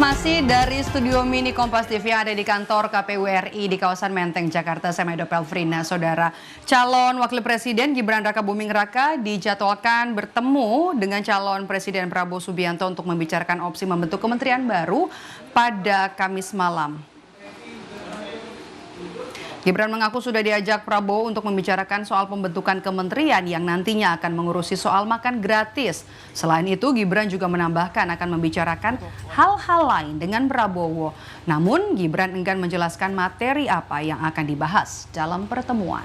Masih dari studio mini Kompas TV yang ada di kantor KPU RI di kawasan Menteng, Jakarta, saya Maido Pelfrina. Saudara, calon Wakil Presiden Gibran Raka Buming Raka dijadwalkan bertemu dengan calon Presiden Prabowo Subianto untuk membicarakan opsi membentuk kementerian baru pada Kamis malam. Gibran mengaku sudah diajak Prabowo untuk membicarakan soal pembentukan kementerian yang nantinya akan mengurusi soal makan gratis. Selain itu, Gibran juga menambahkan akan membicarakan hal-hal lain dengan Prabowo. Namun, Gibran enggan menjelaskan materi apa yang akan dibahas dalam pertemuan.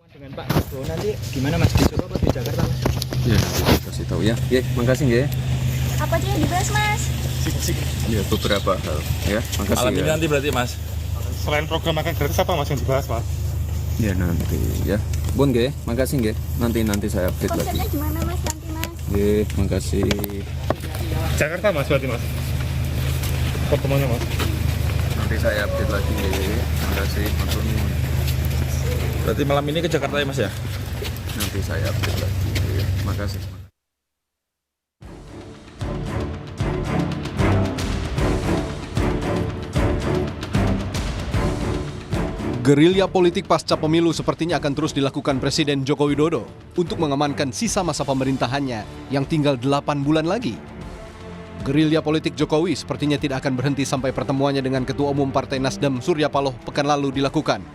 Dengan Pak Prabowo nanti gimana Mas, di Solo atau di Jakarta Mas? Ya, kasih tahu ya. Ya, makasih ya. Apa aja yang dibahas Mas? Ya, beberapa hal ya. Makasih. Malam ini ya. nanti berarti Mas. Selain program makan gratis apa Mas yang dibahas Mas? Ya nanti ya. Bun ge, makasih ge. Nanti saya update lagi. Konsepnya gimana Mas nanti Mas? Ge, makasih. Jakarta Mas berarti Mas? Pertemuannya Mas? Nanti saya update lagi. Makasih. Berarti malam ini ke Jakarta ya Mas ya? Nanti saya update lagi. Makasih. Gerilya politik pasca pemilu sepertinya akan terus dilakukan Presiden Joko Widodo untuk mengamankan sisa masa pemerintahannya yang tinggal 8 bulan lagi. Gerilya politik Jokowi sepertinya tidak akan berhenti sampai pertemuannya dengan Ketua Umum Partai Nasdem Surya Paloh pekan lalu dilakukan.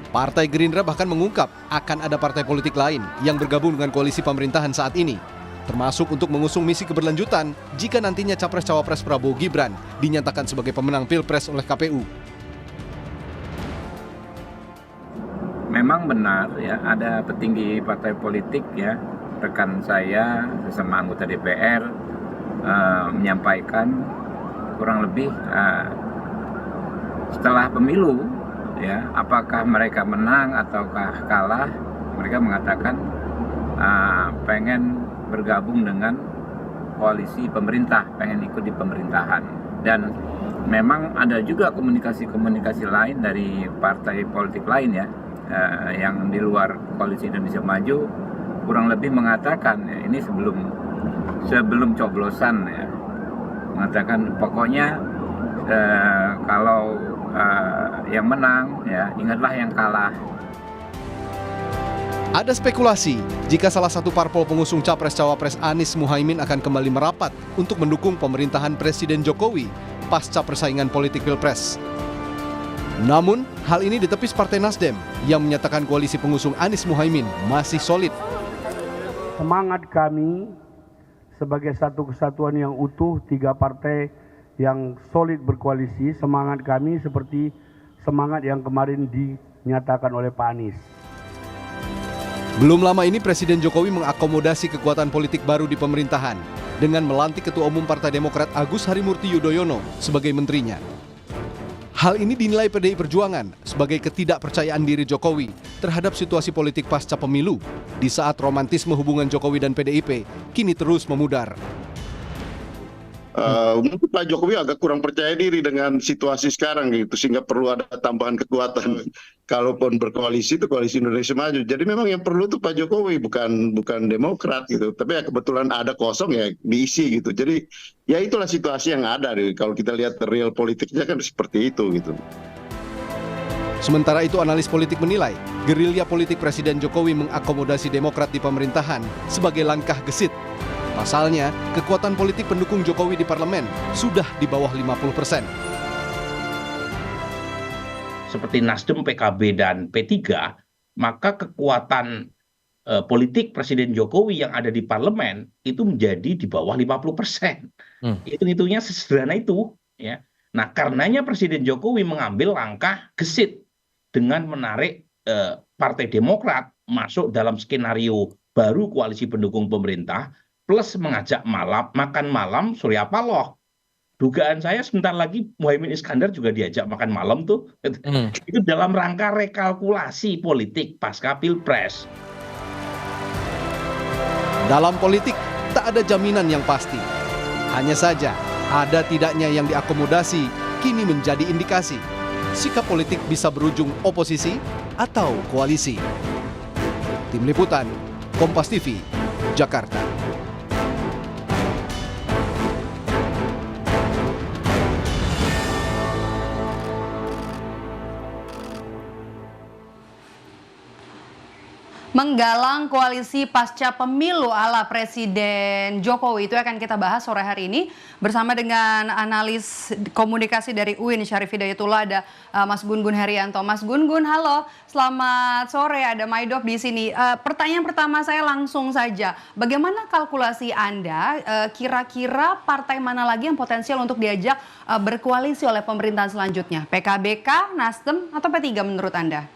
Partai Gerindra bahkan mengungkap akan ada partai politik lain yang bergabung dengan koalisi pemerintahan saat ini, termasuk untuk mengusung misi keberlanjutan jika nantinya Capres-Cawapres Prabowo Gibran dinyatakan sebagai pemenang Pilpres oleh KPU. Memang benar ya, ada petinggi partai politik ya, rekan saya sesama anggota DPR menyampaikan kurang lebih setelah pemilu ya, apakah mereka menang ataukah kalah, mereka mengatakan pengen bergabung dengan koalisi pemerintah, pengen ikut di pemerintahan. Dan memang ada juga komunikasi-komunikasi lain dari partai politik lain ya, yang di luar koalisi Indonesia Maju kurang lebih mengatakan ya, ini sebelum coblosan ya, mengatakan pokoknya kalau yang menang ya ingatlah yang kalah. Ada spekulasi jika salah satu parpol pengusung Capres-Cawapres Anies Muhaimin akan kembali merapat untuk mendukung pemerintahan Presiden Jokowi pasca persaingan politik Pilpres. Namun, hal ini ditepis Partai Nasdem yang menyatakan koalisi pengusung Anies Muhaimin masih solid. Semangat kami sebagai satu kesatuan yang utuh, 3 partai yang solid berkoalisi, semangat kami seperti semangat yang kemarin dinyatakan oleh Pak Anies. Belum lama ini Presiden Jokowi mengakomodasi kekuatan politik baru di pemerintahan dengan melantik Ketua Umum Partai Demokrat Agus Harimurti Yudhoyono sebagai menterinya. Hal ini dinilai PDI Perjuangan sebagai ketidakpercayaan diri Jokowi terhadap situasi politik pasca pemilu di saat romantisme hubungan Jokowi dan PDIP kini terus memudar. Mungkin Pak Jokowi agak kurang percaya diri dengan situasi sekarang gitu, sehingga perlu ada tambahan kekuatan. Kalaupun berkoalisi itu koalisi Indonesia Maju. Jadi memang yang perlu itu Pak Jokowi, bukan Demokrat gitu. Tapi ya kebetulan ada kosong ya diisi gitu. Jadi ya itulah situasi yang ada. Kalau kita lihat real politiknya kan seperti itu gitu. Sementara itu analis politik menilai gerilya politik Presiden Jokowi mengakomodasi Demokrat di pemerintahan sebagai langkah gesit. Pasalnya, kekuatan politik pendukung Jokowi di parlemen sudah di bawah 50%. Seperti Nasdem, PKB, dan P3, maka kekuatan politik Presiden Jokowi yang ada di parlemen itu menjadi di bawah 50%. Hitung-hitungnya sesederhana itu. Ya. Nah, karenanya Presiden Jokowi mengambil langkah gesit dengan menarik Partai Demokrat masuk dalam skenario baru koalisi pendukung pemerintah, plus mengajak makan malam Surya Paloh. Dugaan saya sebentar lagi Muhaimin Iskandar juga diajak makan malam tuh. Itu dalam rangka rekalkulasi politik pasca Pilpres. Dalam politik, tak ada jaminan yang pasti. Hanya saja, ada tidaknya yang diakomodasi kini menjadi indikasi. Sikap politik bisa berujung oposisi atau koalisi. Tim Liputan, Kompas TV, Jakarta. Menggalang koalisi pasca pemilu ala Presiden Jokowi, itu akan kita bahas sore hari ini bersama dengan analis komunikasi dari UIN Syarif Hidayatullah, ada Mas Gun-Gun Herianto. Mas Gun-Gun, halo, selamat sore, ada Maidop di sini. Pertanyaan pertama saya langsung saja, bagaimana kalkulasi Anda, kira-kira partai mana lagi yang potensial untuk diajak berkoalisi oleh pemerintahan selanjutnya? PKB, Nasdem, atau P3 menurut Anda?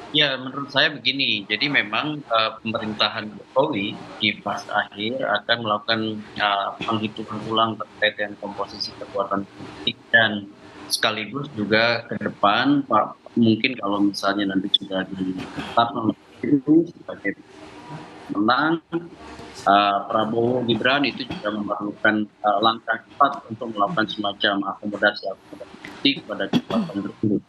Ya, menurut saya begini. Jadi memang pemerintahan Jokowi di fase akhir akan melakukan penghitungan ulang terkait dengan komposisi kekuatan politik dan sekaligus juga ke depan mungkin kalau misalnya nanti sudah ditetapkan itu sebagai menang, Prabowo Gibran itu juga memerlukan langkah cepat untuk melakukan semacam akomodasi politik pada kekuatan tersebut.